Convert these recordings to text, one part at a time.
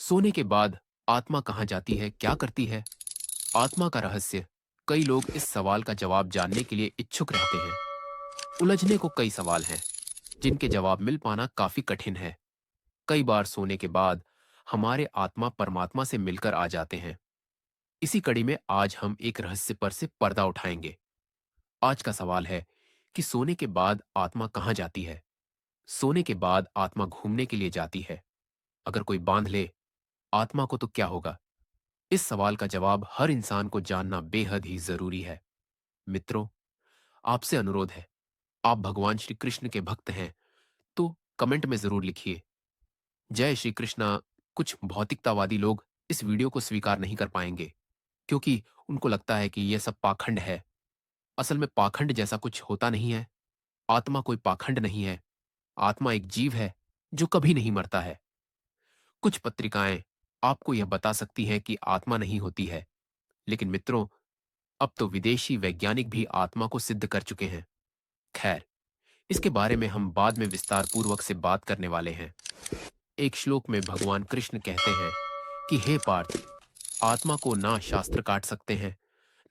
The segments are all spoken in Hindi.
सोने के बाद आत्मा कहाँ जाती है, क्या करती है? आत्मा का रहस्य। कई लोग इस सवाल का जवाब जानने के लिए इच्छुक रहते हैं। उलझने को कई सवाल हैं, जिनके जवाब मिल पाना काफी कठिन है। कई बार सोने के बाद हमारे आत्मा परमात्मा से मिलकर आ जाते हैं। इसी कड़ी में आज हम एक रहस्य पर से पर्दा उठाएंगे। आज का सवाल है कि सोने के बाद आत्मा कहाँ जाती है? सोने के बाद आत्मा घूमने के लिए जाती है। अगर कोई बांध ले आत्मा को तो क्या होगा? इस सवाल का जवाब हर इंसान को जानना बेहद ही जरूरी है। मित्रों, आपसे अनुरोध है, आप भगवान श्री कृष्ण के भक्त हैं तो कमेंट में जरूर लिखिए जय श्री कृष्णा। कुछ भौतिकतावादी लोग इस वीडियो को स्वीकार नहीं कर पाएंगे, क्योंकि उनको लगता है कि यह सब पाखंड है। असल में पाखंड जैसा कुछ होता नहीं है। आत्मा कोई पाखंड नहीं है। आत्मा एक जीव है जो कभी नहीं मरता है। कुछ पत्रिकाएं आपको यह बता सकती हैं कि आत्मा नहीं होती है, लेकिन मित्रों, अब तो विदेशी वैज्ञानिक भी आत्मा को सिद्ध कर चुके हैं। खैर, इसके बारे में हम बाद में विस्तार पूर्वक से बात करने वाले हैं। एक श्लोक में भगवान कृष्ण कहते हैं कि हे पार्थ, आत्मा को ना शास्त्र काट सकते हैं,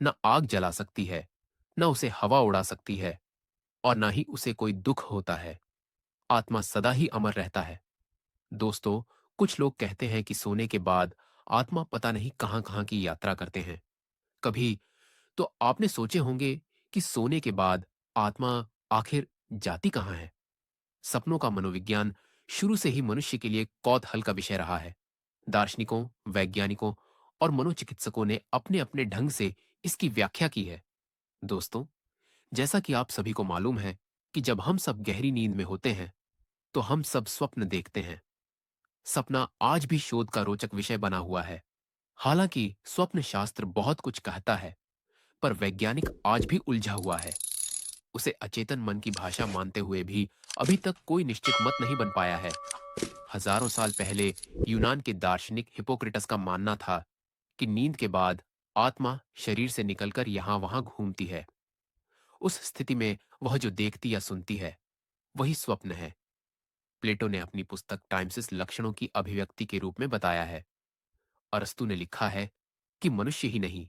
न आग जला सकती है, न उसे हवा उड़ा सकती है, और न ही उसे कोई दुख होता है। आत्मा सदा ही अमर रहता है। दोस्तों, कुछ लोग कहते हैं कि सोने के बाद आत्मा पता नहीं कहां कहां की यात्रा करते हैं। कभी तो आपने सोचे होंगे कि सोने के बाद आत्मा आखिर जाती कहां है? सपनों का मनोविज्ञान शुरू से ही मनुष्य के लिए कौतूहल का विषय रहा है। दार्शनिकों, वैज्ञानिकों और मनोचिकित्सकों ने अपने अपने ढंग से इसकी व्याख्या की है। दोस्तों, जैसा कि आप सभी को मालूम है कि जब हम सब गहरी नींद में होते हैं तो हम सब स्वप्न देखते हैं। सपना आज भी शोध का रोचक विषय बना हुआ है। हालांकि स्वप्न शास्त्र बहुत कुछ कहता है, पर वैज्ञानिक आज भी उलझा हुआ है। उसे अचेतन मन की भाषा मानते हुए भी अभी तक कोई निश्चित मत नहीं बन पाया है। हजारों साल पहले यूनान के दार्शनिक हिपोक्रेटस का मानना था कि नींद के बाद आत्मा शरीर से निकलकर यहां वहां घूमती है। उस स्थिति में वह जो देखती या सुनती है वही स्वप्न है। प्लेटो ने अपनी पुस्तक टाइम्सिस लक्षणों की अभिव्यक्ति के रूप में बताया है। अरस्तु ने लिखा है कि मनुष्य ही नहीं,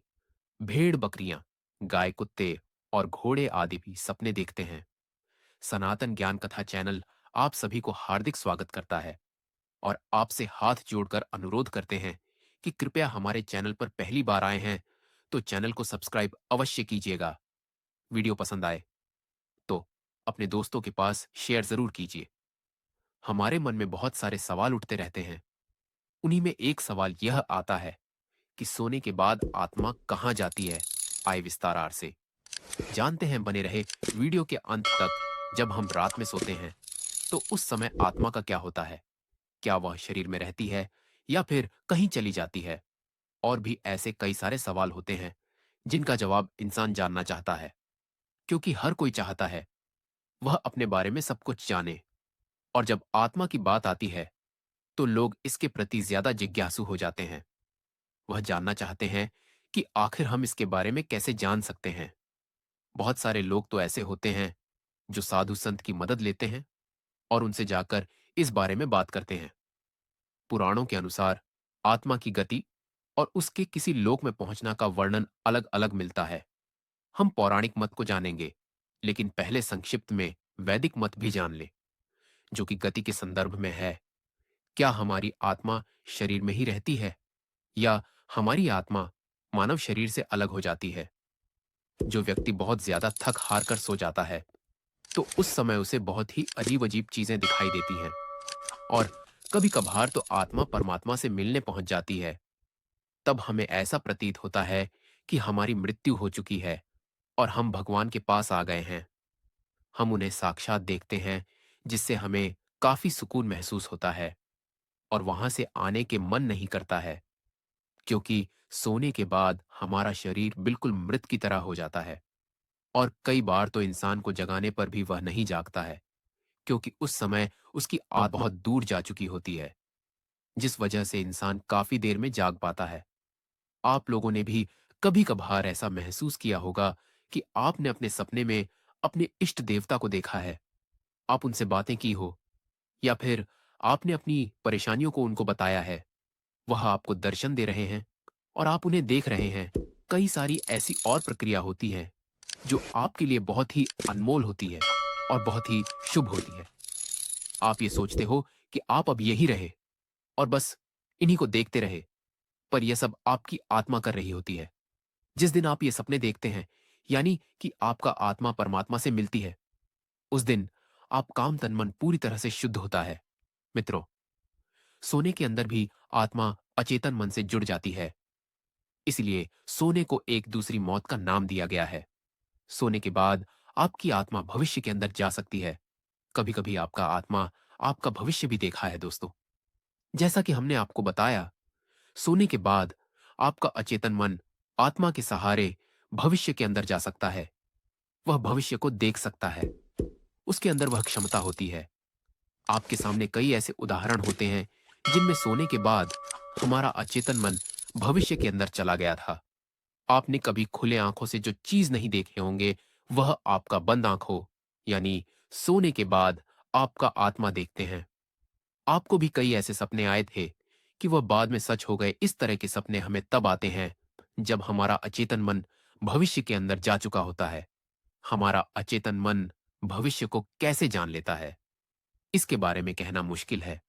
भेड़ बकरियां, गाय कुत्ते और घोड़े आदि भी सपने देखते हैं। सनातन ज्ञान कथा चैनल आप सभी को हार्दिक स्वागत करता है और आपसे हाथ जोड़कर अनुरोध करते हैं कि कृपया हमारे चैनल पर पहली बार आए हैं तो चैनल को सब्सक्राइब अवश्य कीजिएगा। वीडियो पसंद आए तो अपने दोस्तों के पास शेयर जरूर कीजिए। हमारे मन में बहुत सारे सवाल उठते रहते हैं। उन्हीं में एक सवाल यह आता है कि सोने के बाद आत्मा कहाँ जाती है। आए विस्तार से जानते हैं, बने रहे वीडियो के अंत तक। जब हम रात में सोते हैं तो उस समय आत्मा का क्या होता है? क्या वह शरीर में रहती है या फिर कहीं चली जाती है? और भी ऐसे कई सारे सवाल होते हैं जिनका जवाब इंसान जानना चाहता है, क्योंकि हर कोई चाहता है वह अपने बारे में सब कुछ जाने। और जब आत्मा की बात आती है तो लोग इसके प्रति ज्यादा जिज्ञासु हो जाते हैं। वह जानना चाहते हैं कि आखिर हम इसके बारे में कैसे जान सकते हैं। बहुत सारे लोग तो ऐसे होते हैं जो साधु संत की मदद लेते हैं और उनसे जाकर इस बारे में बात करते हैं। पुराणों के अनुसार आत्मा की गति और उसके किसी लोक में पहुंचना का वर्णन अलग अलग मिलता है। हम पौराणिक मत को जानेंगे, लेकिन पहले संक्षिप्त में वैदिक मत भी जान ले, जो कि गति के संदर्भ में है। क्या हमारी आत्मा शरीर में ही रहती है या हमारी आत्मा मानव शरीर से अलग हो जाती है? जो व्यक्ति बहुत ज्यादा थक हार कर सो जाता है तो उस समय उसे बहुत ही अजीब अजीब चीजें दिखाई देती हैं, और कभी कभार तो आत्मा परमात्मा से मिलने पहुंच जाती है। तब हमें ऐसा प्रतीत होता है कि हमारी मृत्यु हो चुकी है और हम भगवान के पास आ गए हैं। हम उन्हें साक्षात देखते हैं, जिससे हमें काफी सुकून महसूस होता है और वहां से आने के मन नहीं करता है, क्योंकि सोने के बाद हमारा शरीर बिल्कुल मृत की तरह हो जाता है। और कई बार तो इंसान को जगाने पर भी वह नहीं जागता है, क्योंकि उस समय उसकी आत्मा बहुत दूर जा चुकी होती है, जिस वजह से इंसान काफी देर में जाग पाता है। आप लोगों ने भी कभी कभार ऐसा महसूस किया होगा कि आपने अपने सपने में अपने इष्ट देवता को देखा है, आप उनसे बातें की हो, या फिर आपने अपनी परेशानियों को उनको बताया है। वह आपको दर्शन दे रहे हैं और आप उन्हें देख रहे हैं। कई सारी ऐसी और प्रक्रिया होती है जो आपके लिए बहुत ही अनमोल होती है और बहुत ही शुभ होती है। आप ये सोचते हो कि आप अब यही रहे और बस इन्हीं को देखते रहे, पर यह सब आपकी आत्मा कर रही होती है। जिस दिन आप ये सपने देखते हैं, यानी कि आपका आत्मा परमात्मा से मिलती है, उस दिन आप काम तन मन पूरी तरह से शुद्ध होता है। मित्रों, सोने के अंदर भी आत्मा अचेतन मन से जुड़ जाती है। इसलिए सोने को एक दूसरी मौत का नाम दिया गया है। सोने के बाद आपकी आत्मा भविष्य के अंदर जा सकती है। कभी कभी आपका आत्मा आपका भविष्य भी देखा है दोस्तों। जैसा कि हमने आपको बताया, सोने के बाद आपका अचेतन मन आत्मा के सहारे भविष्य के अंदर जा सकता है। वह भविष्य को देख सकता है। उसके अंदर वह क्षमता होती है। आपके सामने कई ऐसे उदाहरण होते हैं जिनमें सोने के बाद हमारा अचेतन मन भविष्य के अंदर चला गया था। आपने कभी खुले आंखों से जो चीज नहीं देखे होंगे, वह आपका बंद आंख हो, यानी सोने के बाद आपका आत्मा देखते हैं। आपको भी कई ऐसे सपने आए थे कि वह बाद में सच हो गए। इस तरह के सपने हमें तब आते हैं जब हमारा अचेतन मन भविष्य के अंदर जा चुका होता है। हमारा अचेतन मन भविष्य को कैसे जान लेता है, इसके बारे में कहना मुश्किल है,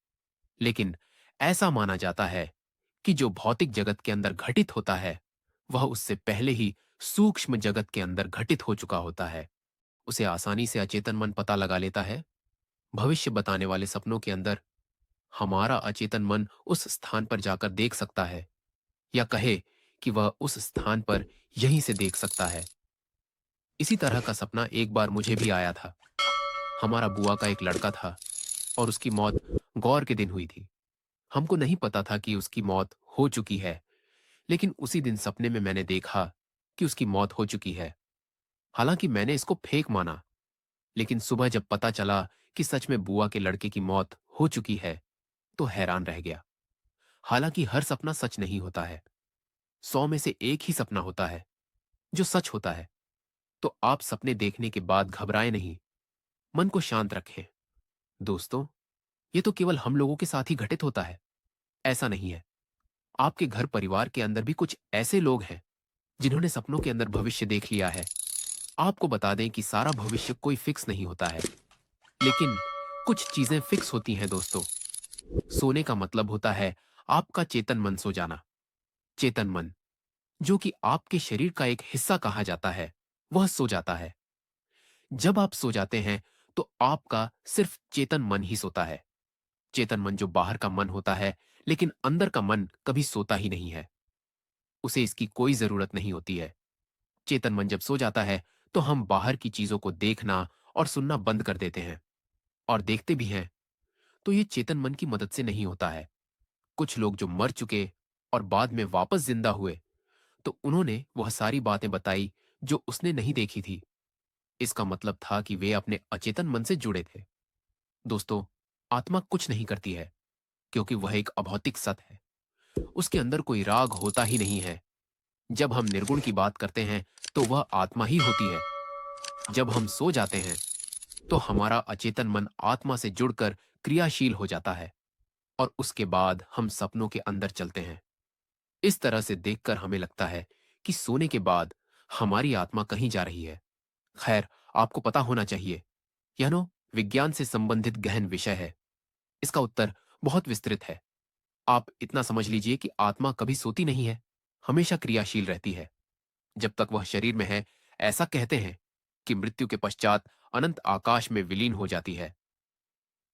लेकिन ऐसा माना जाता है कि जो भौतिक जगत के अंदर घटित होता है, वह उससे पहले ही सूक्ष्म जगत के अंदर घटित हो चुका होता है। उसे आसानी से अचेतन मन पता लगा लेता है। भविष्य बताने वाले सपनों के अंदर हमारा अचेतन मन उस स्थान पर जाकर देख सकता है, या कहे कि वह उस स्थान पर यहीं से देख सकता है। इसी तरह का सपना एक बार मुझे भी आया था। हमारा बुआ का एक लड़का था और उसकी मौत गौर के दिन हुई थी। हमको नहीं पता था कि उसकी मौत हो चुकी है, लेकिन उसी दिन सपने में मैंने देखा कि उसकी मौत हो चुकी है। हालांकि मैंने इसको फेक माना, लेकिन सुबह जब पता चला कि सच में बुआ के लड़के की मौत हो चुकी है, तो हैरान रह गया। हालांकि हर सपना सच नहीं होता है। 100 में से एक ही सपना होता है जो सच होता है। तो आप सपने देखने के बाद घबराएं नहीं, मन को शांत रखें। दोस्तों, ये तो केवल हम लोगों के साथ ही घटित होता है, ऐसा नहीं है। आपके घर परिवार के अंदर भी कुछ ऐसे लोग हैं जिन्होंने सपनों के अंदर भविष्य देख लिया है। आपको बता दें कि सारा भविष्य कोई फिक्स नहीं होता है, लेकिन कुछ चीजें फिक्स होती हैं दोस्तों। सोने का मतलब होता है आपका चेतन मन सो जाना। चेतन मन, जो कि आपके शरीर का एक हिस्सा कहा जाता है, वह सो जाता है। जब आप सो जाते हैं तो आपका सिर्फ चेतन मन ही सोता है। चेतन मन जो बाहर का मन होता है, लेकिन अंदर का मन कभी सोता ही नहीं है। उसे इसकी कोई जरूरत नहीं होती है। चेतन मन जब सो जाता है तो हम बाहर की चीजों को देखना और सुनना बंद कर देते हैं, और देखते भी हैं तो ये चेतन मन की मदद से नहीं होता है। कुछ लोग जो मर चुके और बाद में वापस जिंदा हुए, तो उन्होंने वह सारी बातें बताई जो उसने नहीं देखी थी। इसका मतलब था कि वे अपने अचेतन मन से जुड़े थे। दोस्तों, आत्मा कुछ नहीं करती है, क्योंकि वह एक अभौतिक सत है। उसके अंदर कोई राग होता ही नहीं है। जब हम निर्गुण की बात करते हैं तो वह आत्मा ही होती है। जब हम सो जाते हैं तो हमारा अचेतन मन आत्मा से जुड़कर क्रियाशील हो जाता है, और उसके बाद हम सपनों के अंदर चलते हैं। इस तरह से देखकर हमें लगता है कि सोने के बाद हमारी आत्मा कहीं जा रही है। खैर, आपको पता होना चाहिए, यह नो विज्ञान से संबंधित गहन विषय है। इसका उत्तर बहुत विस्तृत है। आप इतना समझ लीजिए कि आत्मा कभी सोती नहीं है, हमेशा क्रियाशील रहती है। जब तक वह शरीर में है, ऐसा कहते हैं कि मृत्यु के पश्चात अनंत आकाश में विलीन हो जाती है।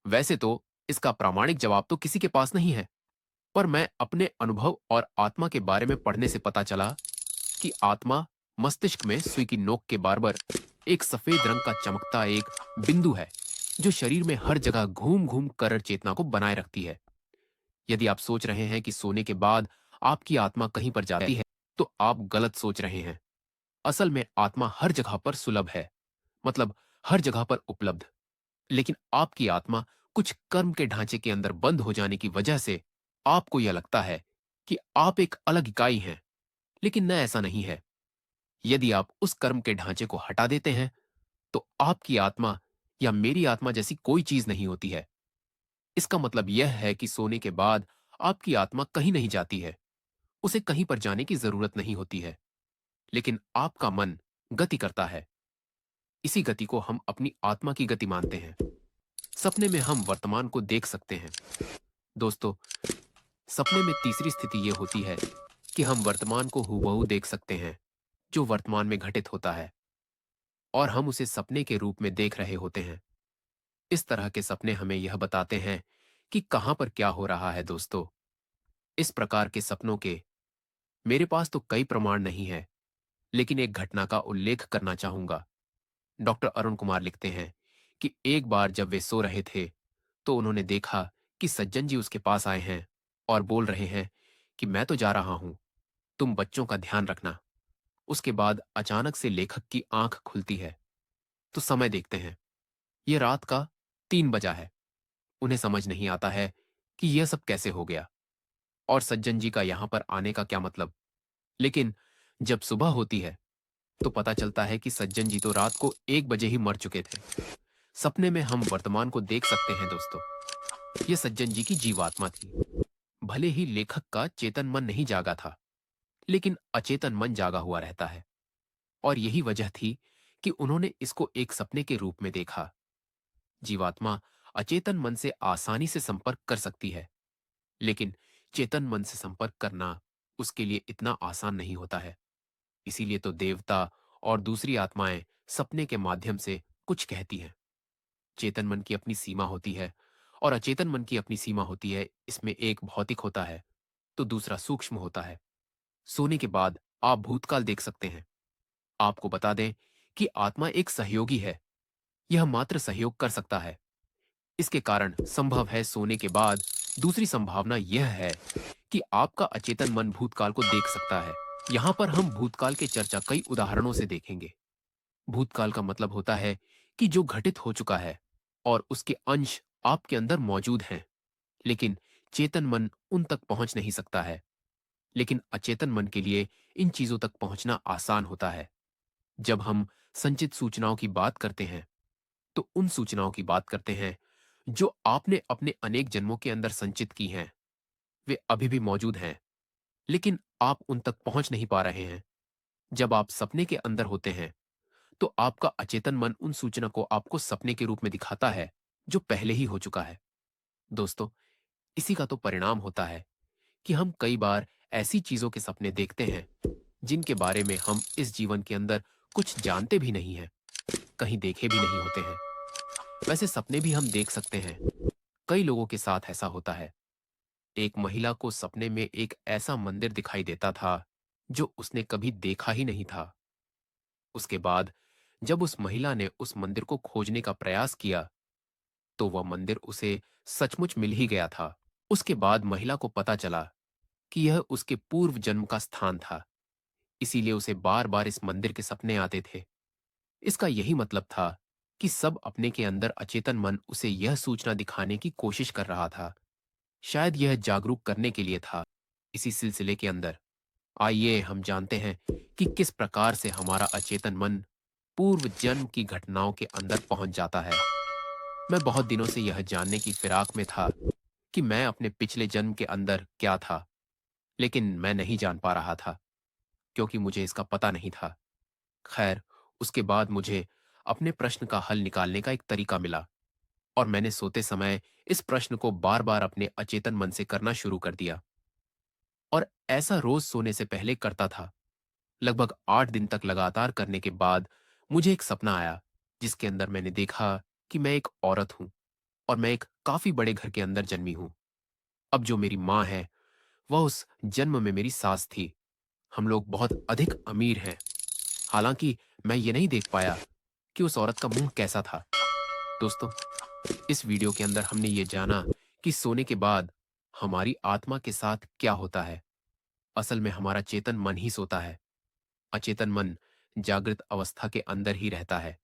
वैसे तो इसका प्रामाणिक जवाब तो किसी के पास नहीं है, पर मैं अपने अनुभव और आत्मा के बारे में पढ़ने से पता चला कि आत्मा मस्तिष्क में सुई की नोक के बराबर एक सफेद रंग का चमकता एक बिंदु है, जो शरीर में हर जगह घूम घूम कर चेतना को बनाए रखती है। यदि आप सोच रहे हैं कि सोने के बाद आपकी आत्मा कहीं पर जाती है, तो आप गलत सोच रहे हैं। असल में आत्मा हर जगह पर सुलभ है, मतलब हर जगह पर उपलब्ध। लेकिन आपकी आत्मा कुछ कर्म के ढांचे के अंदर बंद हो जाने की वजह से आपको यह लगता है कि आप एक अलग इकाई हैं, लेकिन न, ऐसा नहीं है। यदि आप उस कर्म के ढांचे को हटा देते हैं, तो आपकी आत्मा या मेरी आत्मा जैसी कोई चीज नहीं होती है। इसका मतलब यह है कि सोने के बाद आपकी आत्मा कहीं नहीं जाती है, उसे कहीं पर जाने की जरूरत नहीं होती है, लेकिन आपका मन गति करता है। इसी गति को हम अपनी आत्मा की गति मानते हैं। सपने में हम वर्तमान को देख सकते हैं। दोस्तों, सपने में तीसरी स्थिति यह होती है कि हम वर्तमान को हूबहू देख सकते हैं, जो वर्तमान में घटित होता है, और हम उसे सपने के रूप में देख रहे होते हैं। इस तरह के सपने हमें यह बताते हैं कि कहां पर क्या हो रहा है। दोस्तों, इस प्रकार के सपनों के मेरे पास तो कई प्रमाण नहीं है, लेकिन एक घटना का उल्लेख करना चाहूंगा। डॉक्टर अरुण कुमार लिखते हैं कि एक बार जब वे सो रहे थे, तो उन्होंने देखा कि सज्जन जी उसके पास आए हैं और बोल रहे हैं कि मैं तो जा रहा हूं, तुम बच्चों का ध्यान रखना। उसके बाद अचानक से लेखक की आंख खुलती है, तो समय देखते हैं। यह रात का 3 बजा है। उन्हें समझ नहीं आता है कि यह सब कैसे हो गया और सज्जन जी का यहां पर आने का क्या मतलब। लेकिन जब सुबह होती है, तो पता चलता है कि सज्जन जी तो रात को 1 बजे ही मर चुके थे। सपने में हम वर्तमान को देख सकते हैं। दोस्तों, यह सज्जन जी की जीवात्मा थी। भले ही लेखक का चेतन मन नहीं जागा था, लेकिन अचेतन मन जागा हुआ रहता है, और यही वजह थी कि उन्होंने इसको एक सपने के रूप में देखा। जीवात्मा अचेतन मन से आसानी से संपर्क कर सकती है, लेकिन चेतन मन से संपर्क करना उसके लिए इतना आसान नहीं होता है। इसीलिए तो देवता और दूसरी आत्माएं सपने के माध्यम से कुछ कहती हैं। चेतन मन की अपनी सीमा होती है और अचेतन मन की अपनी सीमा होती है। इसमें एक भौतिक होता है, तो दूसरा सूक्ष्म होता है। सोने के बाद आप भूतकाल देख सकते हैं। आपको बता दें कि आत्मा एक सहयोगी है। यह मात्र सहयोग कर सकता है। इसके कारण संभव है सोने के बाद दूसरी संभावना यह है कि आपका अचेतन मन भूतकाल को देख सकता है। यहां पर हम भूतकाल के चर्चा कई उदाहरणों से देखेंगे। भूतकाल का मतलब होता है कि जो घटित हो चुका है और उसके अंश आपके अंदर मौजूद हैं, लेकिन चेतन मन उन तक पहुंच नहीं सकता है। लेकिन अचेतन मन के लिए इन चीजों तक पहुंचना आसान होता है। जब हम संचित सूचनाओं की बात करते हैं, तो उन सूचनाओं की बात करते हैं जो आपने अपने अनेक जन्मों के अंदर संचित की हैं। वे अभी भी मौजूद हैं, लेकिन आप उन तक पहुंच नहीं पा रहे हैं। जब आप सपने के अंदर होते हैं, तो आपका अचेतन मन उन सूचना को आपको सपने के रूप में दिखाता है, जो पहले ही हो चुका है। दोस्तों, इसी का तो परिणाम होता है कि हम कई बार ऐसी चीजों के सपने देखते हैं जिनके बारे में हम इस जीवन के अंदर कुछ जानते भी नहीं हैं, कहीं देखे भी नहीं होते हैं। वैसे सपने भी हम देख सकते हैं। कई लोगों के साथ ऐसा होता है। एक महिला को सपने में एक ऐसा मंदिर दिखाई देता था जो उसने कभी देखा ही नहीं था। उसके बाद जब उस महिला ने उस मंदिर को खोजने का प्रयास किया, तो वह मंदिर उसे सचमुच मिल ही गया था। उसके बाद महिला को पता चला कि यह उसके पूर्व जन्म का स्थान था। इसीलिए उसे बार बार इस मंदिर के सपने आते थे। इसका यही मतलब था कि सब अपने के अंदर अचेतन मन उसे यह सूचना दिखाने की कोशिश कर रहा था। शायद यह जागरूक करने के लिए था। इसी सिलसिले के अंदर आइए हम जानते हैं कि किस प्रकार से हमारा अचेतन मन पूर्व जन्म की घटनाओं के अंदर पहुंच जाता है। मैं बहुत दिनों से यह जानने की फिराक में था कि मैं अपने पिछले जन्म के अंदर क्या था, लेकिन मैं नहीं जान पा रहा था, क्योंकि मुझे इसका पता नहीं था। खैर, उसके बाद मुझे अपने प्रश्न का हल निकालने का एक तरीका मिला, और मैंने सोते समय इस प्रश्न को बार बार अपने अचेतन मन से करना शुरू कर दिया। और ऐसा रोज सोने से पहले करता था। लगभग 8 दिन तक लगातार करने के बाद मुझे एक सपना आया, जिसके अंदर मैंने देखा कि मैं एक औरत हूं और मैं एक काफी बड़े घर के अंदर जन्मी हूं। अब जो मेरी माँ है, वह उस जन्म में मेरी सास थी। हम लोग बहुत अधिक अमीर हैं। हालांकि मैं ये नहीं देख पाया कि उस औरत का मुंह कैसा था। दोस्तों, इस वीडियो के अंदर हमने ये जाना कि सोने के बाद हमारी आत्मा के साथ क्या होता है। असल में हमारा चेतन मन ही सोता है। अचेतन मन जागृत अवस्था के अंदर ही रहता है।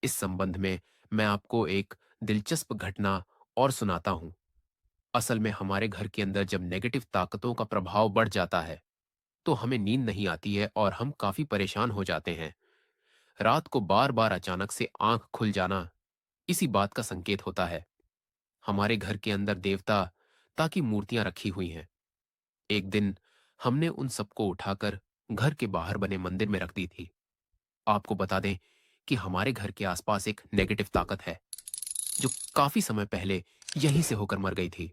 इस संबंध में मैं आपको एक दिलचस्प घटना और सुनाता हूं। असल में हमारे घर के अंदर जब नेगेटिव ताकतों का प्रभाव बढ़ जाता है, तो हमें नींद नहीं आती है और हम काफी परेशान हो जाते हैं। रात को बार बार अचानक से आंख खुल जाना इसी बात का संकेत होता है। हमारे घर के अंदर देवता ताकि मूर्तियां रखी हुई हैं। एक दिन हमने उन सबको उठाकर घर के बाहर बने मंदिर में रख दी थी। आपको बता दें कि हमारे घर के आसपास एक नेगेटिव ताकत है जो काफी समय पहले यहीं से होकर मर गई थी।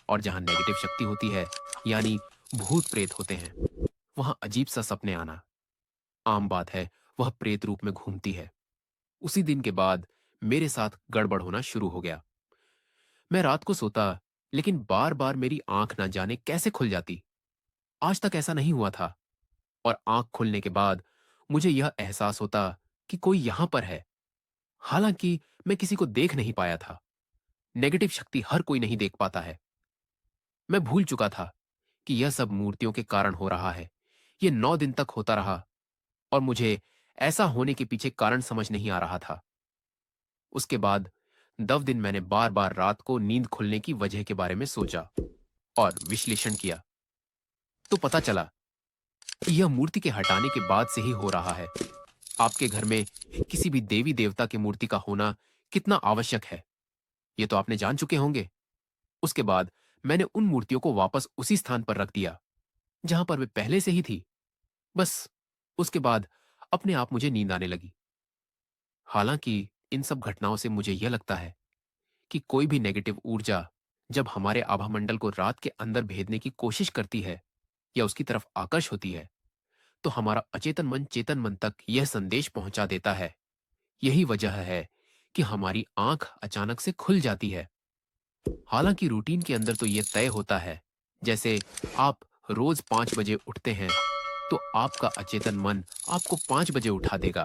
और जहां नेगेटिव शक्ति होती है, यानी भूत प्रेत होते हैं, वहां अजीब सा सपने आना आम बात है। वह प्रेत रूप में घूमती है। उसी दिन के बाद मेरे साथ गड़बड़ होना शुरू हो गया। मैं रात को सोता, लेकिन बार बार मेरी आंख ना जाने कैसे खुल जाती। आज तक ऐसा नहीं हुआ था। और आंख खुलने के बाद मुझे यह एहसास होता कि कोई यहां पर है। हालांकि मैं किसी को देख नहीं पाया था। नेगेटिव शक्ति हर कोई नहीं देख पाता है। मैं भूल चुका था कि यह सब मूर्तियों के कारण हो रहा है। यह 9 दिन तक होता रहा और मुझे ऐसा होने के पीछे कारण समझ नहीं आ रहा था। उसके बाद 10 दिन मैंने बार बार रात को नींद खुलने की वजह के बारे में सोचा और विश्लेषण किया। तो पता चला कि यह मूर्ति के हटाने के बाद से ही हो रहा है। आपके घर में किसी भी देवी देवता की मूर्ति का होना कितना आवश्यक है, यह तो आपने जान चुके होंगे। उसके बाद मैंने उन मूर्तियों को वापस उसी स्थान पर रख दिया जहां पर वे पहले से ही थी। बस उसके बाद अपने आप मुझे नींद आने लगी। हालांकि इन सब घटनाओं से मुझे यह लगता है कि कोई भी नेगेटिव ऊर्जा जब हमारे आभामंडल को रात के अंदर भेदने की कोशिश करती है या उसकी तरफ आकर्ष होती है, तो हमारा अचेतन मन चेतन मन तक यह संदेश पहुंचा देता है। यही वजह है कि हमारी आंख अचानक से खुल जाती है। हालांकि रूटीन के अंदर तो यह तय होता है, जैसे आप रोज 5 बजे उठते हैं तो आपका अचेतन मन आपको 5 बजे उठा देगा।